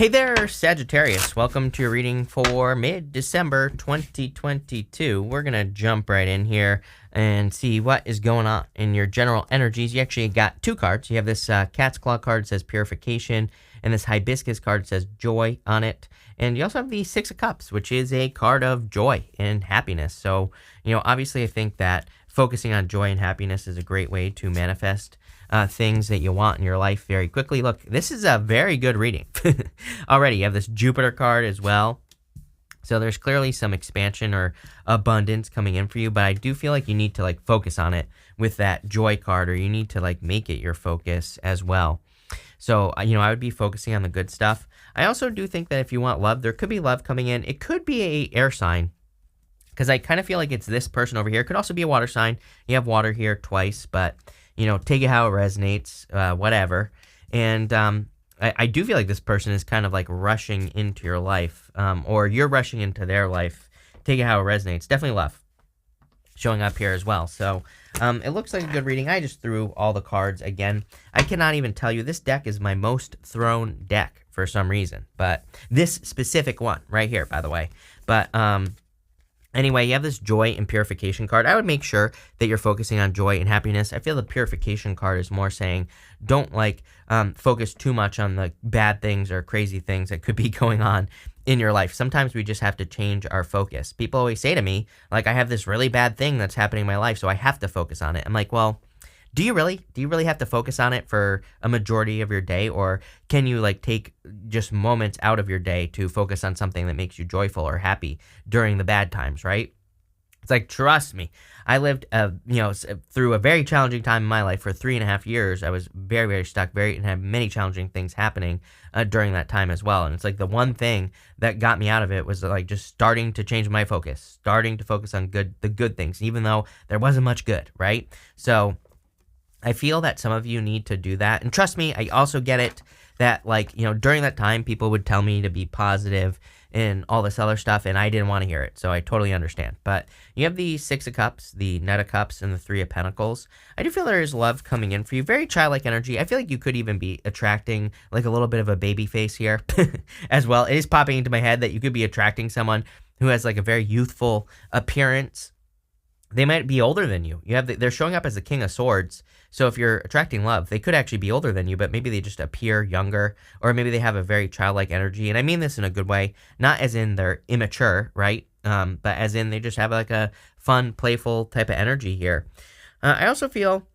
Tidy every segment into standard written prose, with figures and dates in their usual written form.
Hey there, Sagittarius. Welcome to your reading for mid-December 2022. We're going to jump right in here and see what is going on in your general energies. You actually got two cards. You have this Cat's Claw card that says Purification, and this Hibiscus card says Joy on it. And you also have the Six of Cups, which is a card of joy and happiness. So, obviously I think that focusing on joy and happiness is a great way to manifest things that you want in your life very quickly. Look, this is a very good reading. Already, you have this Jupiter card as well. So there's clearly some expansion or abundance coming in for you, but I do feel like you need to focus on it with that joy card, or you need to make it your focus as well. So, I would be focusing on the good stuff. I also do think that if you want love, there could be love coming in. It could be a air sign, because I kind of feel like it's this person over here. It could also be a water sign. You have water here twice, but take it how it resonates, whatever. And I do feel like this person is kind of rushing into your life, or you're rushing into their life. Take it how it resonates. Definitely love showing up here as well. So it looks like a good reading. I just threw all the cards again. I cannot even tell you, this deck is my most thrown deck for some reason. But this specific one right here, by the way. But anyway, you have this Joy and Purification card. I would make sure that you're focusing on joy and happiness. I feel the Purification card is more saying don't focus too much on the bad things or crazy things that could be going on in your life. Sometimes we just have to change our focus. People always say to me, I have this really bad thing that's happening in my life, so I have to focus on it. I'm like, well, do you really? Do you really have to focus on it for a majority of your day? Or can you take just moments out of your day to focus on something that makes you joyful or happy during the bad times, right? It's trust me, I lived, through a very challenging time in my life for 3.5 years. I was very, very stuck, and had many challenging things happening during that time as well. And it's the one thing that got me out of it was just starting to change my focus, starting to focus on the good things, even though there wasn't much good, right? So I feel that some of you need to do that. And trust me, I also get it that during that time, people would tell me to be positive and all this other stuff, and I didn't want to hear it. So I totally understand. But you have the Six of Cups, the Knight of Cups, and the Three of Pentacles. I do feel there is love coming in for you. Very childlike energy. I feel like you could even be attracting a little bit of a baby face here as well. It is popping into my head that you could be attracting someone who has a very youthful appearance. They might be older than you. They're showing up as the King of Swords. So if you're attracting love, they could actually be older than you, but maybe they just appear younger, or maybe they have a very childlike energy. And I mean this in a good way, not as in they're immature, right? But as in they just have a fun, playful type of energy here. I also feel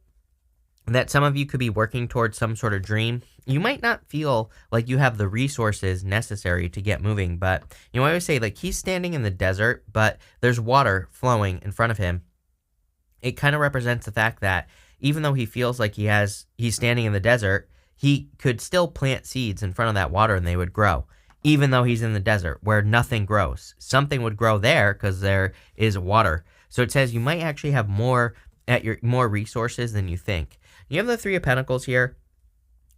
that some of you could be working towards some sort of dream. You might not feel like you have the resources necessary to get moving, but I always say he's standing in the desert, but there's water flowing in front of him. It kind of represents the fact that even though he feels like he's standing in the desert, he could still plant seeds in front of that water and they would grow, even though he's in the desert where nothing grows. Something would grow there because there is water. So it says you might actually have more resources than you think. You have the Three of Pentacles here.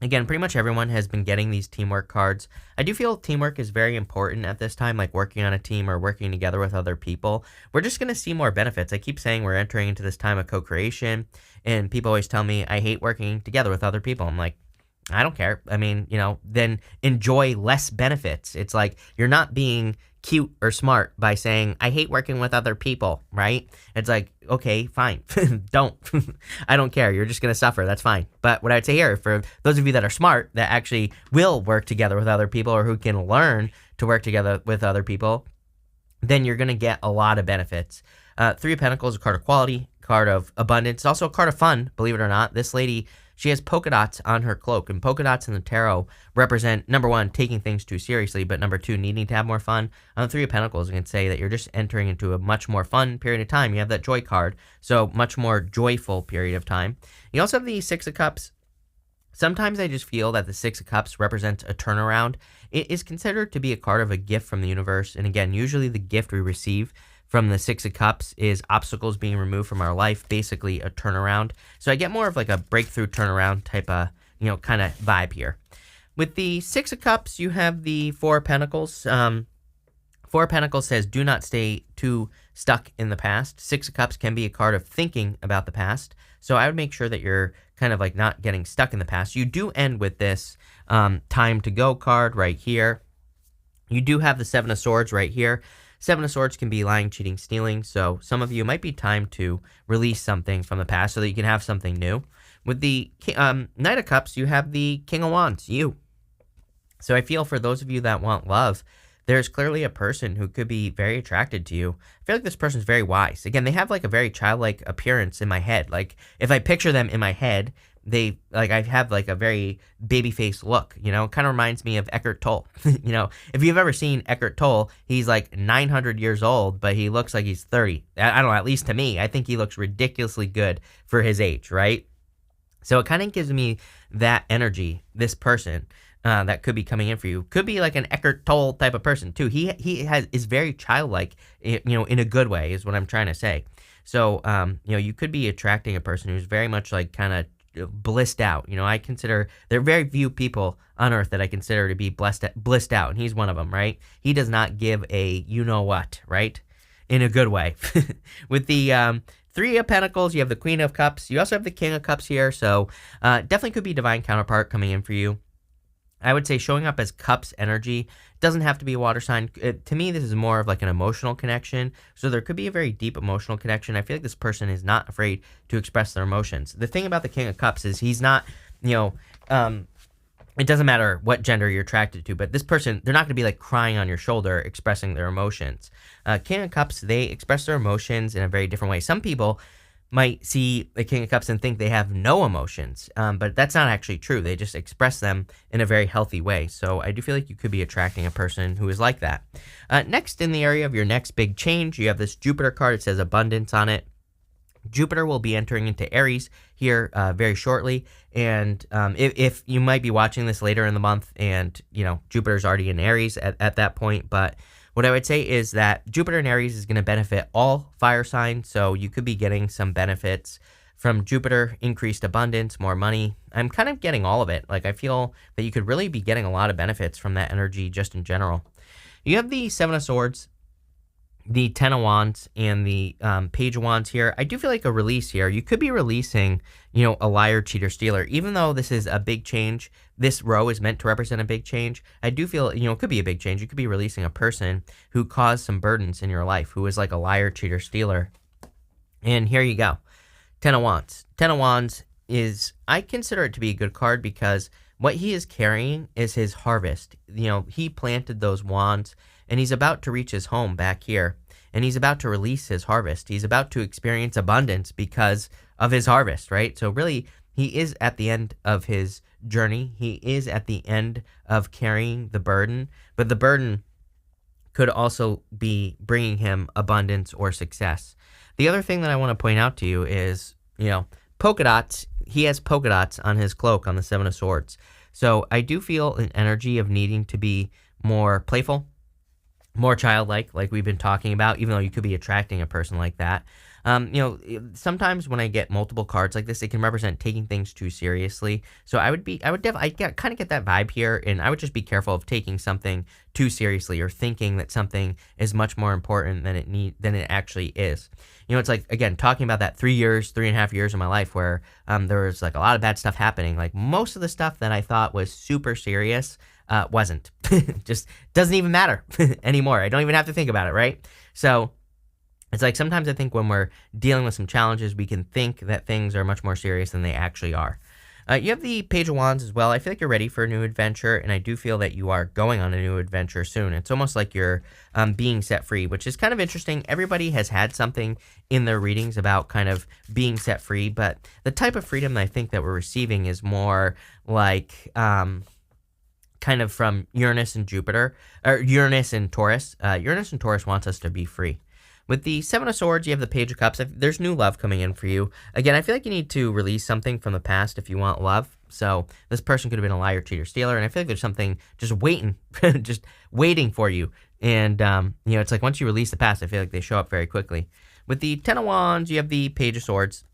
Again, pretty much everyone has been getting these teamwork cards. I do feel teamwork is very important at this time, working on a team or working together with other people. We're just going to see more benefits. I keep saying we're entering into this time of co-creation, and people always tell me I hate working together with other people. I'm like, I don't care. I mean, then enjoy less benefits. It's you're not being cute or smart by saying, I hate working with other people, right? It's okay, fine. Don't. I don't care. You're just going to suffer. That's fine. But what I'd say here, for those of you that are smart, that actually will work together with other people, or who can learn to work together with other people, then you're going to get a lot of benefits. Three of Pentacles is a card of quality, card of abundance. It's also a card of fun, believe it or not. This lady, she has polka dots on her cloak, and polka dots in the tarot represent, number one, taking things too seriously, but number two, needing to have more fun. On the Three of Pentacles, you can say that you're just entering into a much more fun period of time. You have that joy card, so much more joyful period of time. You also have the Six of Cups. Sometimes I just feel that the Six of Cups represents a turnaround. It is considered to be a card of a gift from the universe, and again, usually the gift we receive from the Six of Cups is obstacles being removed from our life, basically a turnaround. So I get more of a breakthrough turnaround type of, kind of vibe here. With the Six of Cups, you have the Four of Pentacles. Four of Pentacles says, do not stay too stuck in the past. Six of Cups can be a card of thinking about the past. So I would make sure that you're kind of like not getting stuck in the past. You do end with this time to go card right here. You do have the Seven of Swords right here. Seven of Swords can be lying, cheating, stealing. So some of you might be time to release something from the past so that you can have something new. With the Knight of Cups, you have the King of Wands, you. So I feel for those of you that want love, there's clearly a person who could be very attracted to you. I feel like this person's very wise. Again, they have like a very childlike appearance in my head. Like if I picture them in my head, they like I have like a very baby face look, you know, kind of reminds me of Eckhart Tolle. You know, if you've ever seen Eckhart Tolle, he's like 900 years old, but he looks like he's 30. I don't know, at least to me, I think he looks ridiculously good for his age, right? So it kind of gives me that energy, this person that could be coming in for you. Could be like an Eckhart Tolle type of person too. He is very childlike, you know, in a good way is what I'm trying to say. So, you know, you could be attracting a person who's very much like kind of blissed out. You know, I consider there are very few people on earth that I consider to be blissed out, and he's one of them, right? He does not give a you know what, right? In a good way. With the Three of Pentacles, you have the Queen of Cups. You also have the King of Cups here, so definitely could be divine counterpart coming in for you. I would say showing up as Cups energy doesn't have to be a water sign. To me, this is more of like an emotional connection. So there could be a very deep emotional connection. I feel like this person is not afraid to express their emotions. The thing about the King of Cups is he's not, you know, it doesn't matter what gender you're attracted to, but this person, they're not going to be like crying on your shoulder, expressing their emotions. King of Cups, they express their emotions in a very different way. Some people might see the King of Cups and think they have no emotions, but that's not actually true. They just express them in a very healthy way. So I do feel like you could be attracting a person who is like that. Next, in the area of your next big change, you have this Jupiter card. It says abundance on it. Jupiter will be entering into Aries here very shortly, and if you might be watching this later in the month and, you know, Jupiter's already in Aries at that point, but what I would say is that Jupiter in Aries is going to benefit all fire signs, so you could be getting some benefits from Jupiter, increased abundance, more money. I'm kind of getting all of it. Like, I feel that you could really be getting a lot of benefits from that energy just in general. You have the Seven of Swords, the Ten of Wands, and the Page of Wands here. I do feel like a release here. You could be releasing, you know, a liar, cheater, stealer. Even though this is a big change, this row is meant to represent a big change. I do feel, you know, it could be a big change. You could be releasing a person who caused some burdens in your life, who is like a liar, cheater, stealer. And here you go. Ten of Wands. Ten of Wands is, I consider it to be a good card because what he is carrying is his harvest. You know, he planted those wands, and he's about to reach his home back here, and he's about to release his harvest. He's about to experience abundance because of his harvest, right? So really, he is at the end of his journey. He is at the end of carrying the burden, but the burden could also be bringing him abundance or success. The other thing that I want to point out to you is, you know, polka dots. He has polka dots on his cloak on the Seven of Swords. So I do feel an energy of needing to be more playful, more childlike, like we've been talking about, even though you could be attracting a person like that. You know, sometimes when I get multiple cards like this, it can represent taking things too seriously. So I kind of get that vibe here, and I would just be careful of taking something too seriously or thinking that something is much more important than it actually is. You know, it's like, again, talking about that 3.5 years of my life where there was like a lot of bad stuff happening. Like most of the stuff that I thought was super serious wasn't. Just doesn't even matter anymore. I don't even have to think about it, right? So it's like sometimes I think when we're dealing with some challenges, we can think that things are much more serious than they actually are. You have the Page of Wands as well. I feel like you're ready for a new adventure, and I do feel that you are going on a new adventure soon. It's almost like you're being set free, which is kind of interesting. Everybody has had something in their readings about kind of being set free, but the type of freedom I think that we're receiving is more like kind of from Uranus and Jupiter, or Uranus and Taurus. Uranus and Taurus wants us to be free. With the Seven of Swords, you have the Page of Cups. There's new love coming in for you. Again, I feel like you need to release something from the past if you want love. So this person could have been a liar, cheater, stealer, and I feel like there's something just waiting, just waiting for you. And, you know, it's like once you release the past, I feel like they show up very quickly. With the Ten of Wands, you have the Page of Swords.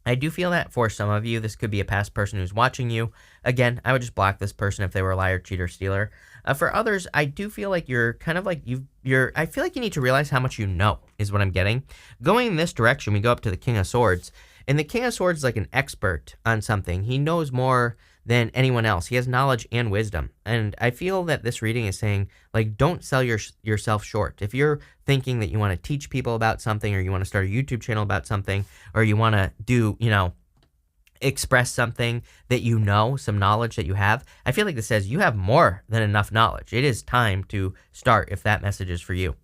I do feel that for some of you, this could be a past person who's watching you. Again, I would just block this person if they were a liar, cheater, stealer. For others, I do feel like you're kind of like I feel like you need to realize how much you know is what I'm getting. Going in this direction, we go up to the King of Swords, And the King of Swords is like an expert on something. He knows more than anyone else. He has knowledge and wisdom. And I feel that this reading is saying, like, don't sell yourself short. If you're thinking that you want to teach people about something, or you want to start a YouTube channel about something, or you want to do, express something that you know, some knowledge that you have, I feel like this says you have more than enough knowledge. It is time to start if that message is for you.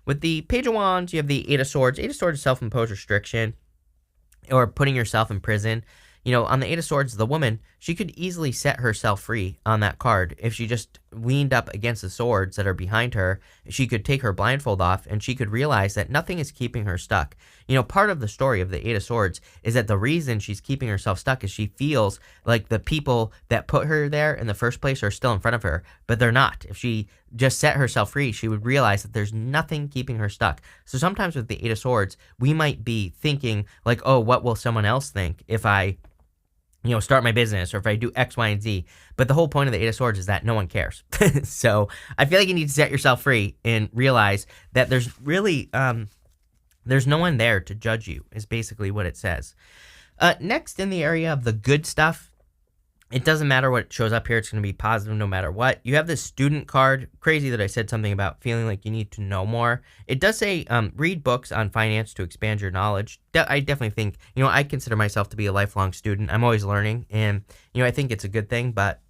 With the Page of Wands, you have the Eight of Swords. Eight of Swords is self-imposed restriction or putting yourself in prison. On the Eight of Swords, the woman, she could easily set herself free on that card. If she just leaned up against the swords that are behind her, she could take her blindfold off and she could realize that nothing is keeping her stuck. Part of the story of the Eight of Swords is that the reason she's keeping herself stuck is she feels like the people that put her there in the first place are still in front of her, but they're not. If she just set herself free, she would realize that there's nothing keeping her stuck. So sometimes with the Eight of Swords, we might be thinking like, oh, what will someone else think if I start my business, or if I do X, Y, and Z. But the whole point of the Eight of Swords is that no one cares. So I feel like you need to set yourself free and realize that there's really, there's no one there to judge you, is basically what it says. Next, in the area of the good stuff, it doesn't matter what shows up here. It's going to be positive no matter what. You have this student card. Crazy that I said something about feeling like you need to know more. It does say read books on finance to expand your knowledge. I definitely think, I consider myself to be a lifelong student. I'm always learning, and, I think it's a good thing. But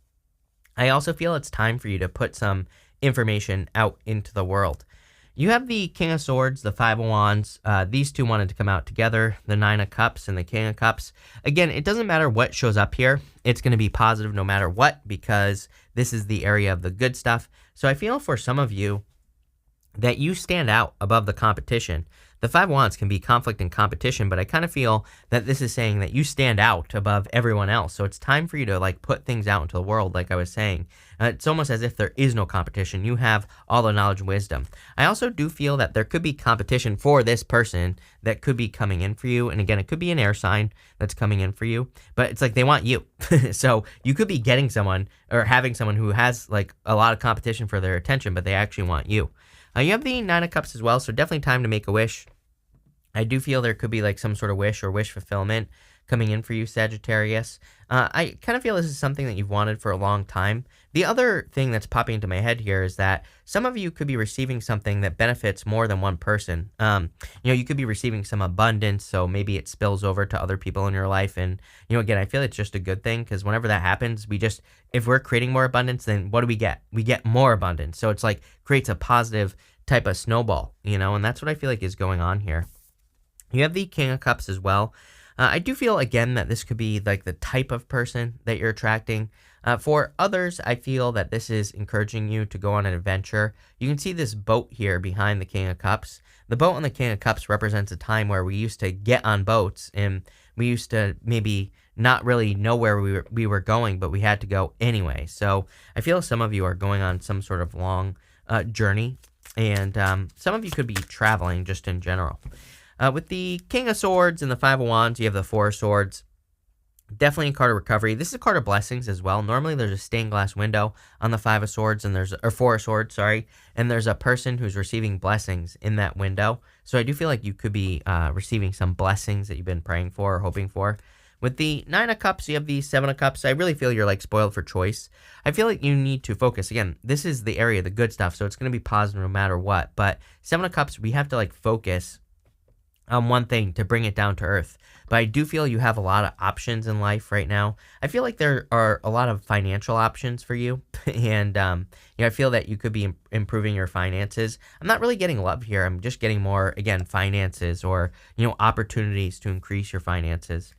I also feel it's time for you to put some information out into the world. You have the King of Swords, the Five of Wands. These two wanted to come out together, the Nine of Cups and the King of Cups. Again, it doesn't matter what shows up here. It's going to be positive no matter what, because this is the area of the good stuff. So I feel for some of you that you stand out above the competition. The Five of Wands can be conflict and competition, but I kind of feel that this is saying that you stand out above everyone else. So it's time for you to put things out into the world, like I was saying. It's almost as if there is no competition. You have all the knowledge and wisdom. I also do feel that there could be competition for this person that could be coming in for you. And again, it could be an air sign that's coming in for you, but it's like they want you. So you could be getting someone or having someone who has a lot of competition for their attention, but they actually want you. You have the Nine of Cups as well, so definitely time to make a wish. I do feel there could be some sort of wish or wish fulfillment coming in for you, Sagittarius. I kind of feel this is something that you've wanted for a long time. The other thing that's popping into my head here is that some of you could be receiving something that benefits more than one person. You could be receiving some abundance, so maybe it spills over to other people in your life. And, again, I feel it's just a good thing, because whenever that happens, if we're creating more abundance, then what do we get? We get more abundance. So it's creates a positive type of snowball, and that's what I feel like is going on here. You have the King of Cups as well. I do feel, again, that this could be the type of person that you're attracting. For others, I feel that this is encouraging you to go on an adventure. You can see this boat here behind the King of Cups. The boat on the King of Cups represents a time where we used to get on boats, and we used to maybe not really know where we were going, but we had to go anyway. So I feel some of you are going on some sort of long journey, and some of you could be traveling just in general. With the King of Swords and the Five of Wands, you have the Four of Swords. Definitely a card of recovery. This is a card of blessings as well. Normally there's a stained glass window on the Five of Swords, and or Four of Swords, sorry. And there's a person who's receiving blessings in that window. So I do feel like you could be receiving some blessings that you've been praying for or hoping for. With the Nine of Cups, you have the Seven of Cups. I really feel you're spoiled for choice. I feel like you need to focus. Again, this is the area of the good stuff, so it's going to be positive no matter what. But Seven of Cups, we have to focus on one thing to bring it down to earth. But I do feel you have a lot of options in life right now. I feel like there are a lot of financial options for you. And I feel that you could be improving your finances. I'm not really getting love here. I'm just getting more, again, finances or, opportunities to increase your finances.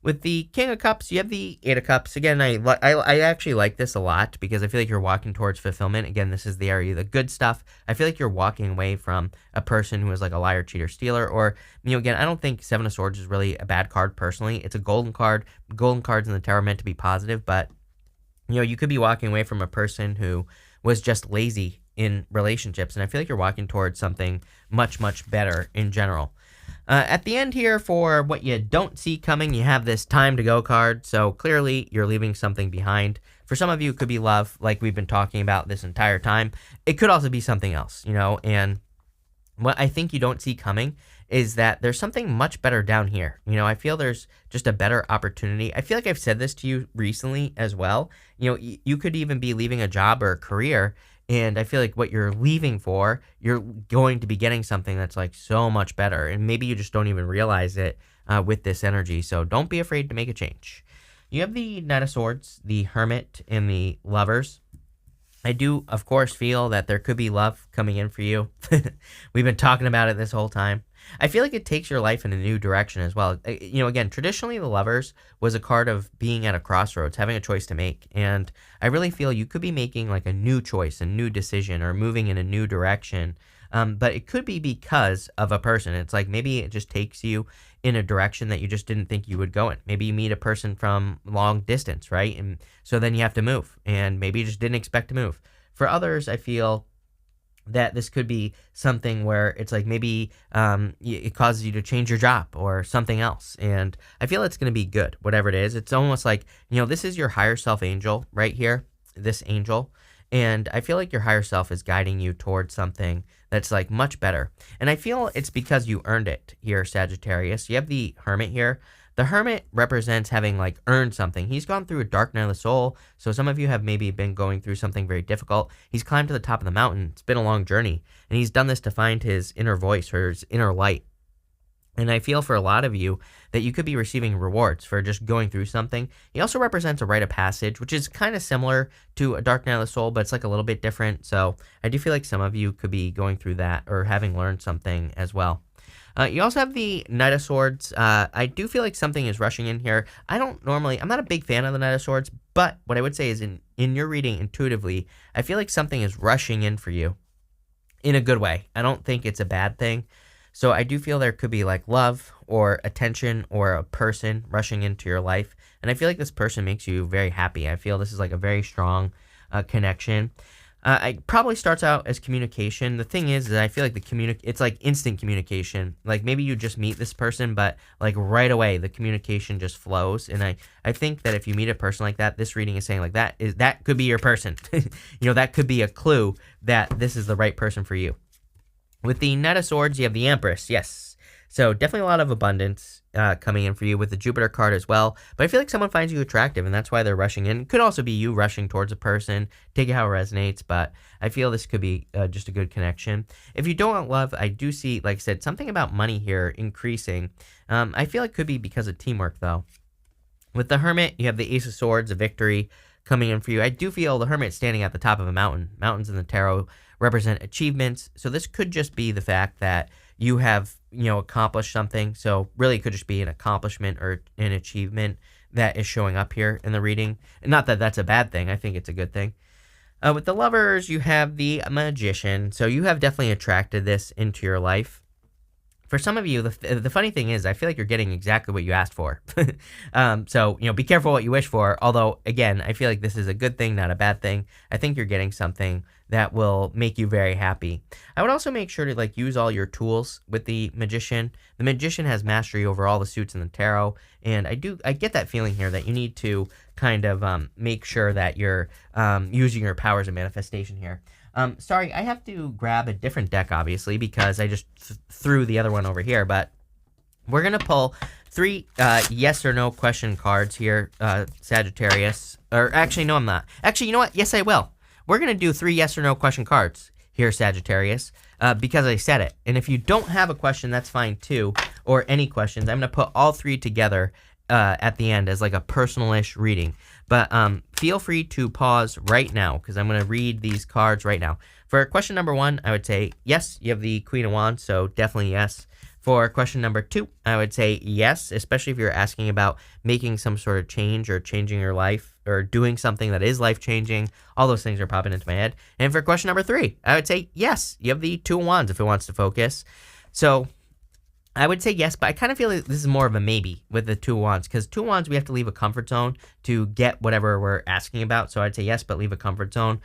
With the King of Cups, you have the Eight of Cups. Again, I actually like this a lot, because I feel like you're walking towards fulfillment. Again, this is the area of the good stuff. I feel like you're walking away from a person who is a liar, cheater, stealer. Or, again, I don't think Seven of Swords is really a bad card personally. It's a golden card. Golden cards in the tarot are meant to be positive, but, you could be walking away from a person who was just lazy in relationships. And I feel like you're walking towards something much, much better in general. At the end here, for what you don't see coming, you have this time to go card. So clearly you're leaving something behind. For some of you, it could be love, like we've been talking about this entire time. It could also be something else, and what I think you don't see coming is that there's something much better down here. I feel there's just a better opportunity. I feel like I've said this to you recently as well. You could even be leaving a job or a career, and I feel like what you're leaving for, you're going to be getting something that's like so much better. And maybe you just don't even realize it with this energy. So don't be afraid to make a change. You have the Knight of Swords, the Hermit, and the Lovers. I do, of course, feel that there could be love coming in for you. We've been talking about it this whole time. I feel like it takes your life in a new direction as well. Again, traditionally, the Lovers was a card of being at a crossroads, having a choice to make. And I really feel you could be making like a new choice, a new decision, or moving in a new direction. But it could be because of a person. It's like maybe it just takes you in a direction that you just didn't think you would go in. Maybe you meet a person from long distance, right? And so then you have to move, and maybe you just didn't expect to move. For others, I feel that this could be something where it's like maybe it causes you to change your job or something else. And I feel it's going to be good, whatever it is. It's almost like, this is your higher self angel right here, this angel. And I feel like your higher self is guiding you towards something that's like much better. And I feel it's because you earned it here, Sagittarius. You have the Hermit here. The Hermit represents having like earned something. He's gone through a dark night of the soul. So some of you have maybe been going through something very difficult. He's climbed to the top of the mountain. It's been a long journey. And he's done this to find his inner voice or his inner light. And I feel for a lot of you that you could be receiving rewards for just going through something. He also represents a rite of passage, which is kind of similar to a dark night of the soul, but it's like a little bit different. So I do feel like some of you could be going through that or having learned something as well. You also have the Knight of Swords. I do feel like something is rushing in here. I'm not a big fan of the Knight of Swords, but what I would say is in your reading intuitively, I feel like something is rushing in for you in a good way. I don't think it's a bad thing. So I do feel there could be like love or attention or a person rushing into your life. And I feel like this person makes you very happy. I feel this is like a very strong connection. It probably starts out as communication. The thing is that I feel like it's like instant communication. Like maybe you just meet this person, but like right away the communication just flows. And I think that if you meet a person like that, this reading is saying like that could be your person. That could be a clue that this is the right person for you. With the Knight of Swords, you have the Empress. Yes. So definitely a lot of abundance coming in for you with the Jupiter card as well. But I feel like someone finds you attractive, and that's why they're rushing in. It could also be you rushing towards a person. Take it how it resonates. But I feel this could be just a good connection. If you don't want love, I do see, like I said, something about money here increasing. I feel it could be because of teamwork, though. With the Hermit, you have the Ace of Swords, a victory coming in for you. I do feel the Hermit standing at the top of a mountain. Mountains in the tarot represent achievements. So this could just be the fact that you have, accomplished something. So really it could just be an accomplishment or an achievement that is showing up here in the reading. Not that that's a bad thing. I think it's a good thing. With the Lovers, you have the Magician. So you have definitely attracted this into your life. For some of you, the funny thing is, I feel like you're getting exactly what you asked for. So, be careful what you wish for. Although, again, I feel like this is a good thing, not a bad thing. I think you're getting something that will make you very happy. I would also make sure to use all your tools with the Magician. The Magician has mastery over all the suits in the tarot. And I get that feeling here that you need to kind of make sure that you're using your powers of manifestation here. Sorry, I have to grab a different deck, obviously, because I just threw the other one over here, but we're going to pull 3 yes or no question cards here, Sagittarius. Or actually, no, I'm not. Actually, you know what? Yes, I will. We're going to do 3 yes or no question cards here, Sagittarius, because I said it. And if you don't have a question, that's fine too, or any questions. I'm going to put all 3 together at the end as like a personalish reading. But feel free to pause right now because I'm going to read these cards right now. For question number 1, I would say yes, you have the Queen of Wands, so definitely yes. For question number 2, I would say yes, especially if you're asking about making some sort of change or changing your life or doing something that is life-changing. All those things are popping into my head. And for question number 3, I would say yes, you have the Two of Wands if it wants to focus. So I would say yes, but I kind of feel like this is more of a maybe with the Two of Wands, because Two of Wands, we have to leave a comfort zone to get whatever we're asking about. So I'd say yes, but leave a comfort zone.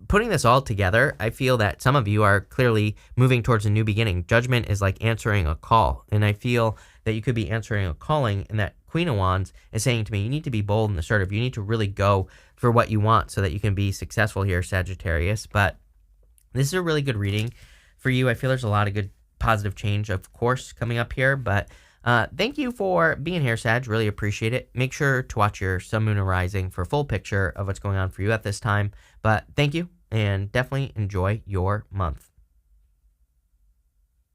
Putting this all together, I feel that some of you are clearly moving towards a new beginning. Judgment is like answering a call, and I feel that you could be answering a calling, and that Queen of Wands is saying to me, you need to be bold and assertive. You need to really go for what you want so that you can be successful here, Sagittarius. But this is a really good reading for you. I feel there's a lot of good positive change, of course, coming up here. But thank you for being here, Sag. Really appreciate it. Make sure to watch your Sun, Moon, and Rising for a full picture of what's going on for you at this time. But thank you, and definitely enjoy your month.